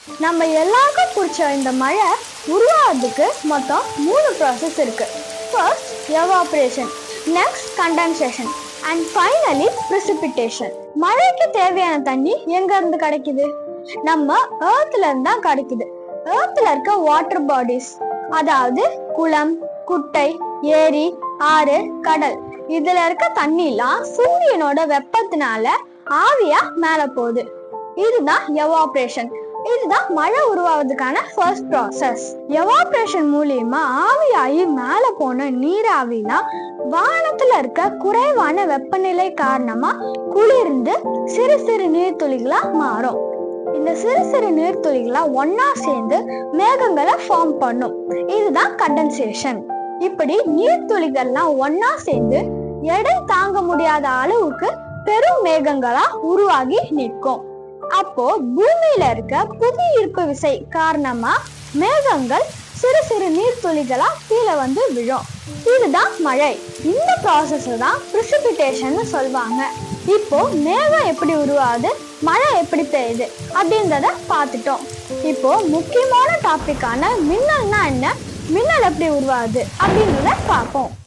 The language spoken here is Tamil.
நம்ம எல்லாருக்கும் பிடிச்ச இந்த மழை உருவாகிறதுக்கு மொத்தம் 3 ப்ராசஸ் இருக்கு. First evaporation, next condensation and finally precipitation. மழைக்கு தேவையான தண்ணி எங்க இருந்து கிடைக்குது? நம்ம எர்த்ல இருந்து தான் கிடைக்குது. எர்த்ல இருக்க வாட்டர் பாடிஸ், அதாவது குளம், குட்டை, ஏரி, ஆறு, கடல், இதுல இருக்க தண்ணிலாம் சூரியனோட வெப்பத்தினால ஆவியா மேல போகுது. இதுதான் எவாபரேஷன். இதுதான் மழை உருவாவதுக்கான ஃபர்ஸ்ட் ப்ராசஸ். எவாபரேஷன் மூலியமா ஆவியாகி மேல போன நீராவிலாம் வானத்துல இருக்க குறைவான வெப்பநிலை காரணமா குளிர்ந்து சிறு சிறு நீர்த்துளிகளா மாறும். இந்த சிறு சிறு நீர்த்துளிகளா ஒன்னா சேர்ந்து மேகங்களை ஃபார்ம் பண்ணும். இதுதான் கண்டென்சேஷன். இப்படி நீர்த்துளிகள்லாம் ஒன்னா சேர்ந்து எடை தாங்க முடியாத அளவுக்கு பெரும் மேகங்களா உருவாகி நிற்கும். அப்போ பூமியில இருக்க புவி ஈர்ப்பு விசை காரணமா மேகங்கள் சிறு சிறு நீர்த்துளிகளா கீழே வந்து விழும். இதுதான் மழை. இந்த ப்ராசஸ் தான் precipitation சொல்லுவாங்க. இப்போ மேகம் எப்படி உருவாகுது, மழை எப்படி பெய்யுது அப்படின்றத பார்த்துட்டோம். இப்போ முக்கியமான டாபிக்கான மின்னல்னா என்ன, மின்னல் எப்படி உருவாகுது அப்படின்றத பார்ப்போம்.